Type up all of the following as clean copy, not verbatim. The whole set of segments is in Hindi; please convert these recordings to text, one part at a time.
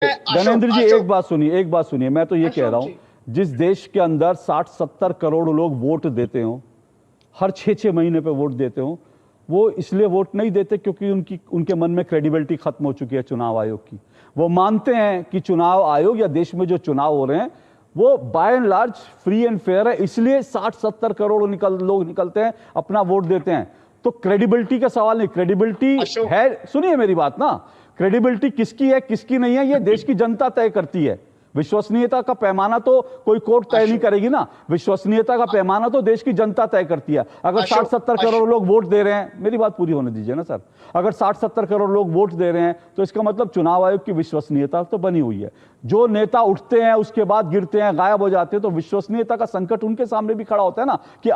धनेंद्र जी एक बात सुनिए, मैं तो ये कह रहा हूं, जिस देश के अंदर 60-70 करोड़ लोग वोट देते हो, हर 6-6 महीने पे वोट देते हो, वो इसलिए वोट नहीं देते क्योंकि उनके मन में क्रेडिबिलिटी खत्म हो चुकी है चुनाव आयोग की। वो मानते हैं कि चुनाव आयोग या देश में जो चुनाव हो रहे हैं वो by and large free and fair है, इसलिए 60-70 करोड़ लोग निकलते हैं, अपना वोट देते हैं। तो क्रेडिबिलिटी का सवाल नहीं, क्रेडिबिलिटी है, सुनिए मेरी बात ना, क्रेडिबिलिटी किसकी है किसकी नहीं है ये देश की जनता तय करती है। विश्वसनीयता का पैमाना तो कोई कोर्ट तय नहीं करेगी ना, विश्वसनीयता का पैमाना तो देश की जनता तय करती है। अगर 60-70 करोड़ लोग वोट दे रहे हैं, मेरी बात पूरी होने दीजिए ना सर, अगर 60-70 करोड़ लोग वोट दे रहे हैं तो इसका मतलब चुनाव आयोग की विश्वसनीयता तो बनी हुई है। जो नेता उठते हैं उसके बाद गिरते हैं, गायब हो जाते हैं, तो विश्वसनीयता का संकट उनके सामने भी खड़ा होता है ना कि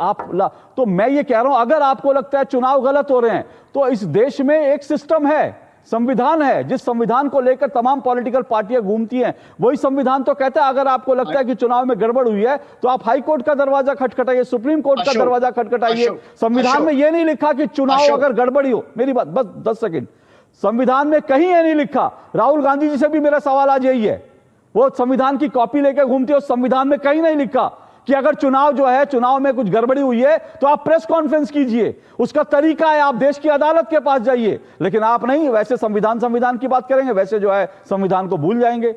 तो मैं ये कह रहा हूं, अगर आपको लगता है चुनाव गलत हो रहे हैं तो इस देश में एक सिस्टम है, संविधान है, जिस संविधान को लेकर तमाम पॉलिटिकल पार्टियां घूमती हैं, वही संविधान तो कहता है अगर आपको लगता है कि चुनाव में गड़बड़ हुई है तो आप हाई कोर्ट का दरवाजा खटखटाइए, सुप्रीम कोर्ट का दरवाजा खटखटाइए। संविधान में यह नहीं लिखा कि चुनाव अगर गड़बड़ी हो, मेरी बात बस 10 सेकंड, संविधान में कहीं यह नहीं लिखा। राहुल गांधी जी से भी मेरा सवाल आज यही है, वो संविधान की कॉपी लेकर घूमते हो, संविधान में कहीं नहीं लिखा कि अगर चुनाव जो है, चुनाव में कुछ गड़बड़ी हुई है तो आप प्रेस कॉन्फ्रेंस कीजिए, उसका तरीका है, आप देश की अदालत के पास जाइए। लेकिन आप नहीं, वैसे संविधान की बात करेंगे, वैसे जो है संविधान को भूल जाएंगे।